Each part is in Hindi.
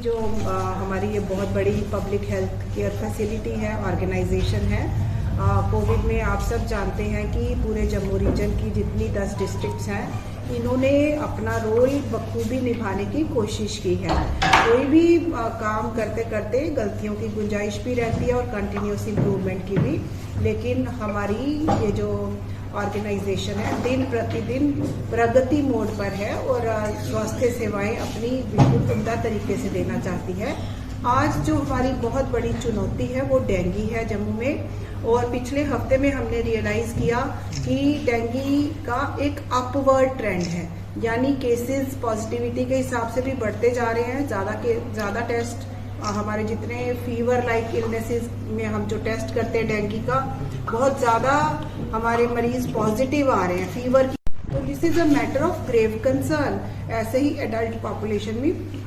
जो हमारी ये बहुत बड़ी पब्लिक हेल्थ केयर फैसिलिटी है, ऑर्गेनाइजेशन है, कोविड में आप सब जानते हैं कि पूरे जम्मू रीजन की जितनी 10 डिस्ट्रिक्ट्स हैं, इन्होंने अपना रोल बखूबी निभाने की कोशिश की है। कोई भी काम करते करते गलतियों की गुंजाइश भी रहती है और कंटिन्यूस इम्प्रूवमेंट की भी, लेकिन हमारी ये जो ऑर्गेनाइजेशन है दिन प्रतिदिन प्रगति मोड पर है और स्वास्थ्य सेवाएं अपनी बिल्कुल उम्दा तरीके से देना चाहती है। आज जो हमारी बहुत बड़ी चुनौती है वो डेंगू है जम्मू में, और पिछले हफ्ते में हमने रियलाइज़ किया कि डेंगू का एक अपवर्ड ट्रेंड है, यानी केसेस पॉजिटिविटी के हिसाब से भी बढ़ते जा रहे हैं। ज़्यादा टेस्ट हमारे जितने फीवर लाइक इलनेसेस में हम जो टेस्ट करते हैं डेंगू का, बहुत ज़्यादा हमारे मरीज पॉजिटिव आ रहे हैं फीवर की। तो this is a matter of grave concern. ऐसे ही एडल्ट पॉपुलेशन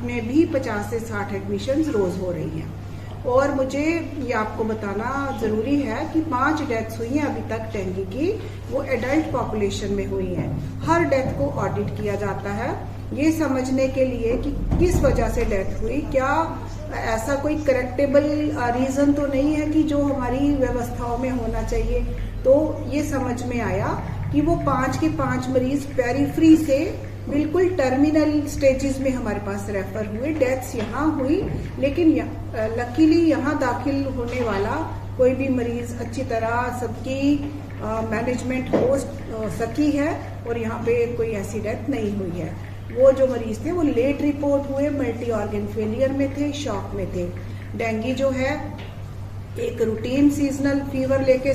में भी 50 से 60 एडमिशन्स रोज़ हो रही हैं। और मुझे ये आपको बताना ज़रूरी है कि 5 डेथ्स हुई हैं अभी तक डेंगू की, वो एडल्ट पॉपुलेशन में हुई हैं। हर डेथ को ऑडिट किया जाता है ये समझने के लिए कि किस वजह से डेथ हुई, क्या ऐसा कोई करेक्टेबल रीज़न तो नहीं है कि जो हमारी व्यवस्थाओं में होना चाहिए। तो ये समझ में आया कि वो 5 के 5 मरीज पेरिफ्री से बिल्कुल टर्मिनल स्टेजेस में हमारे पास रेफर हुए। डेथ्स यहाँ हुई, लेकिन लकीली यहाँ दाखिल होने वाला कोई भी मरीज अच्छी तरह सबकी मैनेजमेंट हो सकी है और यहाँ पे कोई ऐसी डेथ नहीं हुई है। वो जो मरीज थे वो लेट रिपोर्ट हुए, मल्टी ऑर्गन फेलियर में थे, शॉक में थे। डेंगू जो है एक रूटीन सीजनल फीवर लेके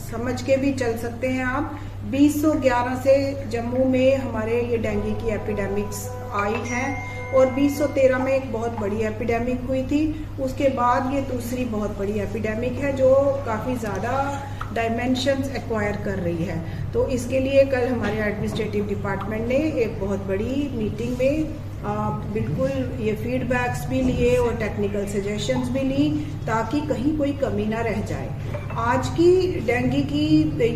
समझ के भी चल सकते हैं आप। 2011 से जम्मू में हमारे ये डेंगू की एपिडेमिक्स आई हैं और 2013 में एक बहुत बड़ी एपिडेमिक हुई थी। उसके बाद ये दूसरी बहुत बड़ी एपिडेमिक है जो काफ़ी ज़्यादा डायमेंशंस एक्वायर कर रही है। तो इसके लिए कल हमारे एडमिनिस्ट्रेटिव डिपार्टमेंट ने एक बहुत बड़ी मीटिंग में बिल्कुल ये फीडबैक्स भी लिए और टेक्निकल सजेशंस भी ली ताकि कहीं कोई कमी ना रह जाए। आज की डेंगू की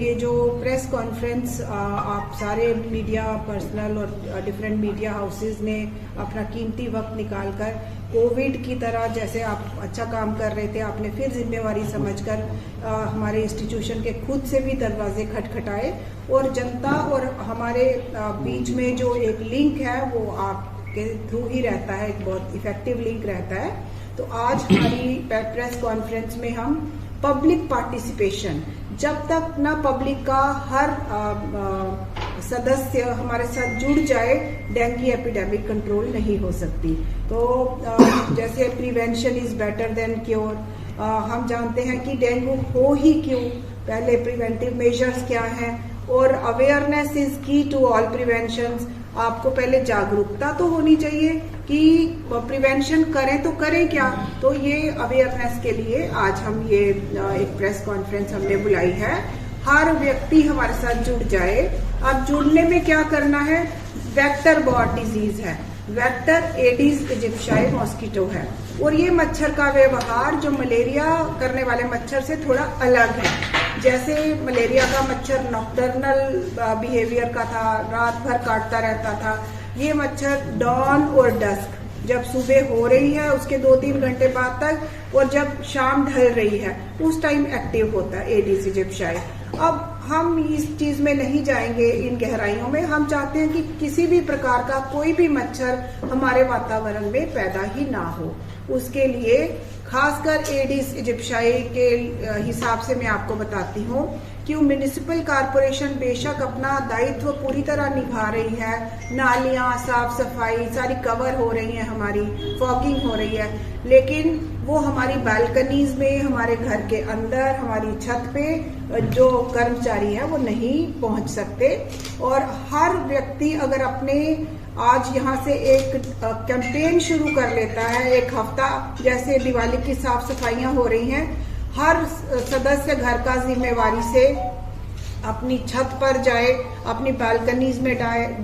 ये जो प्रेस कॉन्फ्रेंस आप सारे मीडिया पर्सनल और डिफरेंट मीडिया हाउसेस ने अपना कीमती वक्त निकालकर कोविड की तरह जैसे आप अच्छा काम कर रहे थे, आपने फिर जिम्मेवारी समझकर हमारे इंस्टीट्यूशन के खुद से भी दरवाजे खटखटाए और जनता और हमारे बीच में जो एक लिंक है वो आपके थ्रू ही रहता है, एक बहुत इफेक्टिव लिंक रहता है। तो आज हमारी प्रेस कॉन्फ्रेंस में हम पब्लिक पार्टिसिपेशन, जब तक ना पब्लिक का हर सदस्य हमारे साथ जुड़ जाए डेंगू एपिडेमिक कंट्रोल नहीं हो सकती। तो जैसे prevention is better than cure, हम जानते हैं कि डेंगू हो ही क्यों, पहले प्रिवेंटिव मेजर्स क्या हैं और अवेयरनेस इज की टू ऑल प्रिवेंशंस। आपको पहले जागरूकता तो होनी चाहिए कि प्रिवेंशन करें तो करें क्या। तो ये अवेयरनेस के लिए आज हम ये एक प्रेस कॉन्फ्रेंस हमने बुलाई है। हर व्यक्ति हमारे साथ जुड़ जाए। अब जुड़ने में क्या करना है, वेक्टर बॉर्न डिजीज है, वेक्टर एडिस इजिप्शियाई मॉस्किटो है और ये मच्छर का व्यवहार जो मलेरिया करने वाले मच्छर से थोड़ा अलग है। जैसे मलेरिया का मच्छर नॉक्टर्नल बिहेवियर का था, रात भर काटता रहता था, ये मच्छर डॉन और डस्क, जब सुबह हो रही है उसके 2-3 घंटे बाद तक और जब शाम ढल रही है उस टाइम एक्टिव होता है एडिस इजिप्शियाई। अब हम इस चीज में नहीं जाएंगे इन गहराइयों में। हम चाहते हैं कि किसी भी प्रकार का कोई भी मच्छर हमारे वातावरण में पैदा ही ना हो। उसके लिए खासकर एडिस इजिप्शियाई के हिसाब से मैं आपको बताती हूँ कि म्युनिसिपल कॉरपोरेशन बेशक अपना दायित्व पूरी तरह निभा रही है, नालियां साफ सफाई सारी कवर हो रही है, हमारी फॉगिंग हो रही है, लेकिन वो हमारी बालकनीज में, हमारे घर के अंदर, हमारी छत पे जो कर्मचारी है वो नहीं पहुंच सकते। और हर व्यक्ति अगर अपने आज यहाँ से एक कैंपेन शुरू कर लेता है, एक हफ्ता जैसे दिवाली की साफ सफाइयां हो रही हैं, हर सदस्य घर का जिम्मेवारी से अपनी छत पर जाए, अपनी बालकनीज में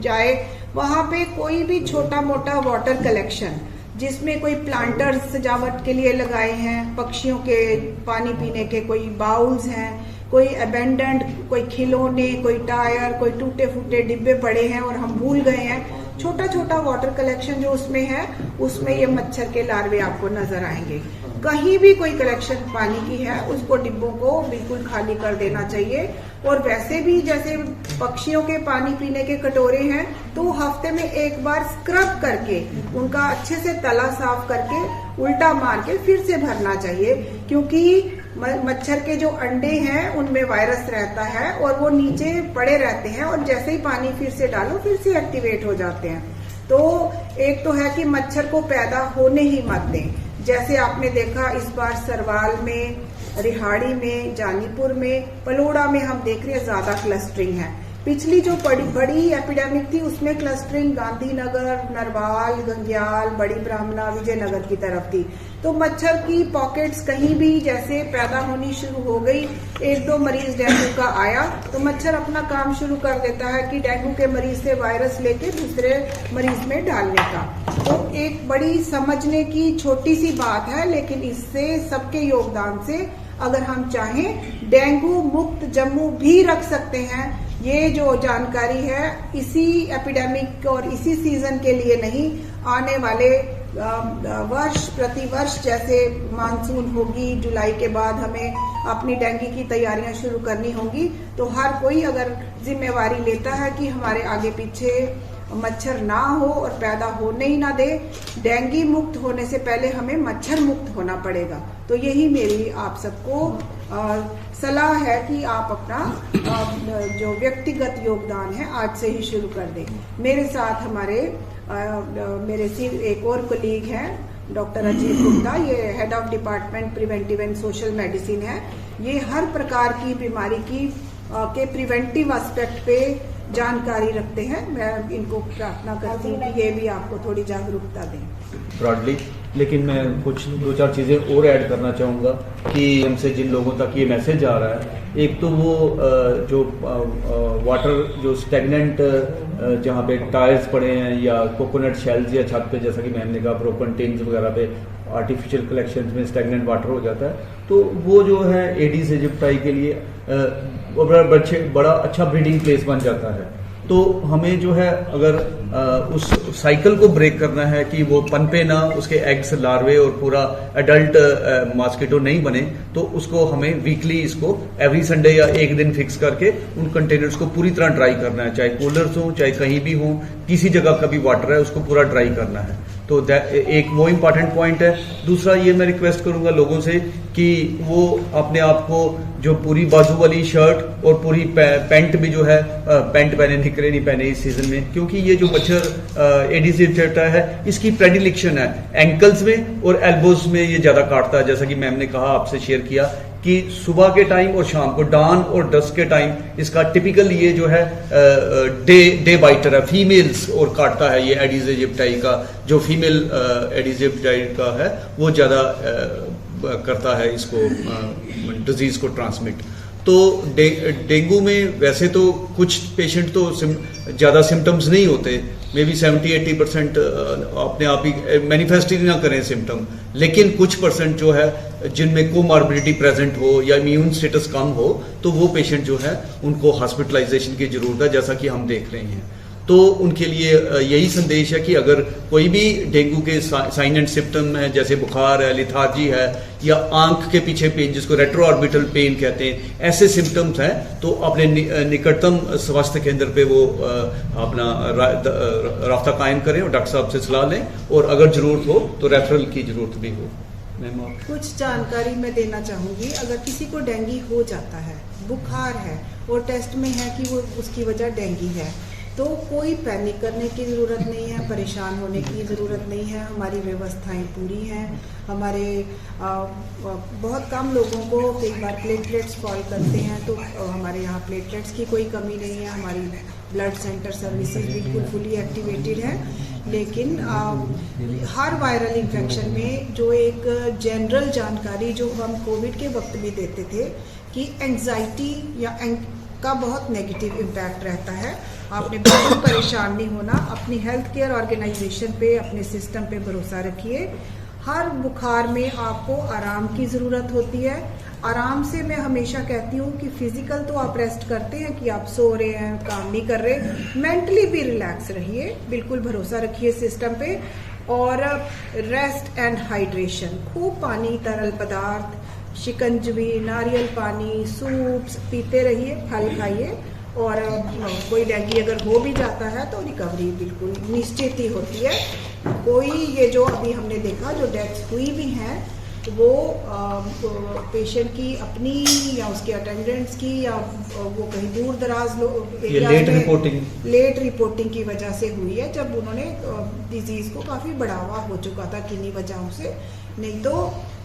जाए, वहां पे कोई भी छोटा मोटा वाटर कलेक्शन जिसमें कोई प्लांटर्स सजावट के लिए लगाए हैं, पक्षियों के पानी पीने के कोई बाउल्स हैं, कोई अबेंडेंट कोई खिलौने, कोई टायर, कोई टूटे फूटे डिब्बे पड़े हैं और हम भूल गए हैं, छोटा छोटा वाटर कलेक्शन जो उसमें है, उसमें ये मच्छर के लार्वे आपको नजर आएंगे। कहीं भी कोई कलेक्शन पानी की है, उसको डिब्बों को बिल्कुल खाली कर देना चाहिए। और वैसे भी जैसे पक्षियों के पानी पीने के कटोरे हैं, तो हफ्ते में एक बार स्क्रब करके उनका अच्छे से तला साफ करके उल्टा मार के फिर से भरना चाहिए, क्योंकि मच्छर के जो अंडे हैं उनमें वायरस रहता है और वो नीचे पड़े रहते हैं, और जैसे ही पानी फिर से डालो फिर से एक्टिवेट हो जाते हैं। तो एक तो है कि मच्छर को पैदा होने ही मत दें। जैसे आपने देखा इस बार सरवाल में, रिहाड़ी में, जानीपुर में, पलोड़ा में हम देख रहे हैं ज्यादा क्लस्टरिंग है। पिछली जो बड़ी एपिडेमिक थी उसमें क्लस्टरिंग गांधीनगर, नरवाल, गंग्याल, बड़ी ब्राह्मणा, विजयनगर की तरफ थी। तो मच्छर की पॉकेट्स कहीं भी जैसे पैदा होनी शुरू हो गई, एक दो मरीज डेंगू का आया तो मच्छर अपना काम शुरू कर देता है कि डेंगू के मरीज से वायरस लेके दूसरे मरीज में डालने का। तो एक बड़ी समझने की छोटी सी बात है, लेकिन इससे सबके योगदान से अगर हम चाहें डेंगू मुक्त जम्मू भी रख सकते हैं। ये जो जानकारी है इसी एपिडेमिक और इसी सीजन के लिए नहीं, आने वाले वर्ष प्रतिवर्ष जैसे मानसून होगी, जुलाई के बाद हमें अपनी डेंगू की तैयारियां शुरू करनी होंगी। तो हर कोई अगर जिम्मेवारी लेता है कि हमारे आगे पीछे मच्छर ना हो और पैदा होने ही ना दे, डेंगू मुक्त होने से पहले हमें मच्छर मुक्त होना पड़ेगा। तो यही मेरी आप सबको सलाह है कि आप अपना जो व्यक्तिगत योगदान है आज से ही शुरू कर दें। मेरे साथ हमारे मेरे एक और कोलीग हैं डॉक्टर अजीत गुप्ता, ये head of department preventive and social medicine है। ये हर प्रकार की बीमारी की के प्रिवेंटिव एस्पेक्ट पे जानकारी रखते हैं। मैं इनको प्रार्थना करती हूँ कि ये भी आपको थोड़ी जागरूकता दें ब्रॉडली। लेकिन मैं कुछ दो चार चीज़ें और ऐड करना चाहूँगा कि हमसे जिन लोगों तक ये मैसेज आ रहा है, एक तो वो जो वाटर जो स्टेगनेंट जहाँ पे टायर्स पड़े हैं या कोकोनट शेल्स या छत पे, जैसा कि मैंने कहा ब्रोकन टिन्स वगैरह पे आर्टिफिशियल कलेक्शन में स्टेगनेंट वाटर हो जाता है, तो वो जो है एडिस एजिप्टाई के लिए बड़ा अच्छा ब्रीडिंग प्लेस बन जाता है। तो हमें जो है अगर उस साइकिल को ब्रेक करना है कि वो पनपे ना, उसके एग्स लार्वे और पूरा एडल्ट मॉस्किटो नहीं बने, तो उसको हमें वीकली इसको एवरी संडे या एक दिन फिक्स करके उन कंटेनर्स को पूरी तरह ड्राई करना है, चाहे कूलर्स हो चाहे कहीं भी हो, किसी जगह का भी वाटर है उसको पूरा ड्राई करना है। तो एक वो इम्पॉर्टेंट पॉइंट है। दूसरा ये मैं रिक्वेस्ट करूंगा लोगों से कि वो अपने आप को जो पूरी बाजू वाली शर्ट और पूरी पैंट भी जो है पैंट पहने, निकरे नहीं पहने इस सीजन में, क्योंकि ये जो मच्छर एडिस एजिप्टा है इसकी प्रेडिलेक्शन है एंकल्स में और एल्बोज में ये ज्यादा काटता है। जैसा कि मैम ने कहा, आपसे शेयर किया कि सुबह के टाइम और शाम को, डान और डस्क के टाइम इसका टिपिकल ये जो है डे बाइटर है, फीमेल्स और काटता है। ये एडिस एजिप्टाई का जो फीमेल एडिस एजिप्टाई का है वो ज्यादा करता है इसको डिजीज को ट्रांसमिट। तो डेंगू में वैसे तो कुछ पेशेंट तो ज्यादा सिम्टम्स नहीं होते, मे बी 70-80% अपने आप ही मैनिफेस्ट ही ना करें सिम्टम, लेकिन कुछ परसेंट जो है जिनमें कोमॉर्बिडिटी प्रेजेंट हो या इम्यून स्टेटस कम हो, तो वो पेशेंट जो है उनको हॉस्पिटलाइजेशन की जरूरत है, जैसा कि हम देख रहे हैं। तो उनके लिए यही संदेश है कि अगर कोई भी डेंगू के साइन एंड सिम्टम है, जैसे बुखार है, लिथार्जी है या आंख के पीछे पेन जिसको रेट्रो ऑर्बिटल पेन कहते हैं, ऐसे सिम्टम्स हैं तो अपने निकटतम स्वास्थ्य केंद्र पे वो अपना राब्ता कायम करें और डॉक्टर साहब से सलाह लें, और अगर जरूरत हो तो रेफरल की जरूरत भी हो। कुछ जानकारी मैं देना चाहूंगी। अगर किसी को डेंगू हो जाता है, बुखार है और टेस्ट में है कि वो उसकी वजह डेंगू है, तो कोई पैनिक करने की ज़रूरत नहीं है, परेशान होने की ज़रूरत नहीं है। हमारी व्यवस्थाएं पूरी हैं। हमारे बहुत कम लोगों को कई बार प्लेटलेट्स फॉल करते हैं, तो हमारे यहाँ प्लेटलेट्स की कोई कमी नहीं है। हमारी ब्लड सेंटर सर्विसेज बिल्कुल फुली एक्टिवेटेड है। लेकिन हर वायरल इन्फेक्शन में जो एक जनरल जानकारी जो हम कोविड के वक्त भी देते थे कि एंजाइटी या का बहुत नेगेटिव इम्पैक्ट रहता है। आपने बिल्कुल परेशान नहीं होना, अपनी हेल्थ केयर ऑर्गेनाइजेशन पे, अपने सिस्टम पे भरोसा रखिए। हर बुखार में आपको आराम की ज़रूरत होती है। आराम से मैं हमेशा कहती हूँ कि फिजिकल तो आप रेस्ट करते हैं कि आप सो रहे हैं, काम नहीं कर रहे, मेंटली भी रिलैक्स रहिए, बिल्कुल भरोसा रखिए सिस्टम पे। और रेस्ट एंड हाइड्रेशन, खूब पानी, तरल पदार्थ, शिकंजवी, नारियल पानी, सूप्स पीते रहिए, फल खाइए। और कोई डेंगू अगर हो भी जाता है तो रिकवरी बिल्कुल निश्चित ही होती है। कोई ये जो अभी हमने देखा जो डेथ्स हुई भी हैं वो पेशेंट की अपनी या उसके अटेंडेंट्स की या वो कहीं दूर दराज लेट रिपोर्टिंग की वजह से हुई है, जब उन्होंने डिजीज़ को काफ़ी बढ़ावा हो चुका था किन्हीं वजहों से। नहीं तो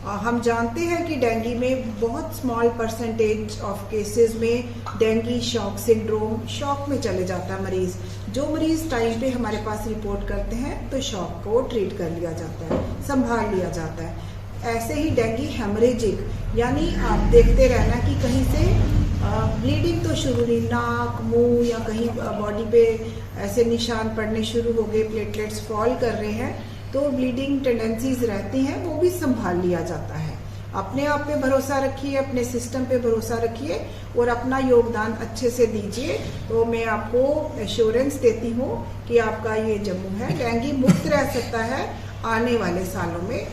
हम जानते हैं कि डेंगू में बहुत स्मॉल परसेंटेज ऑफ केसेस में डेंगू शॉक सिंड्रोम, शॉक में चले जाता है मरीज़। जो मरीज़ टाइम पे हमारे पास रिपोर्ट करते हैं तो शॉक को ट्रीट कर लिया जाता है, संभाल लिया जाता है। ऐसे ही डेंगू हेमरेजिक, यानी आप देखते रहना कि कहीं से ब्लीडिंग तो शुरू नहीं, नाक, मुंह या कहीं बॉडी पे ऐसे निशान पड़ने शुरू हो गए, प्लेटलेट्स फॉल कर रहे हैं, तो ब्लीडिंग टेंडेंसीज रहती हैं, वो भी संभाल लिया जाता है। अपने आप पे भरोसा रखिए, अपने सिस्टम पे भरोसा रखिए और अपना योगदान अच्छे से दीजिए। तो मैं आपको एश्योरेंस देती हूँ कि आपका ये जम्मू है डेंगू मुक्त रह सकता है आने वाले सालों में,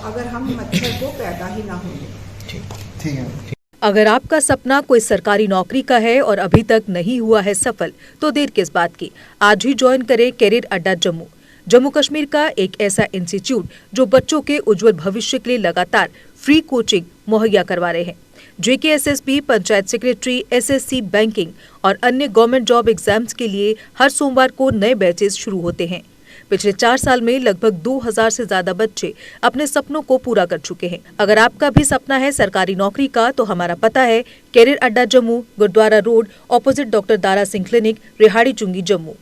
अगर हम मच्छर को पैदा ही ना होने। ठीक है। अगर आपका सपना कोई सरकारी नौकरी का है और अभी तक नहीं हुआ है सफल, तो देर किस बात की, आज ही ज्वाइन करें कैरियर अड्डा जम्मू। जम्मू कश्मीर का एक ऐसा इंस्टीट्यूट जो बच्चों के उज्जवल भविष्य के लिए लगातार फ्री कोचिंग मुहैया करवा रहे हैं। JKSSB, panchayat secretary, SSC, banking और अन्य गवर्नमेंट जॉब एग्जाम्स के लिए हर सोमवार को नए बैचेस शुरू होते हैं। पिछले 4 साल में लगभग 2000 से ज्यादा बच्चे अपने सपनों को पूरा कर चुके हैं। अगर आपका भी सपना है सरकारी नौकरी का, तो हमारा पता है career Adda Jammu, Gurudwara road, opposite doctor Dara Singh clinic, Rehari Chungi, Jammu.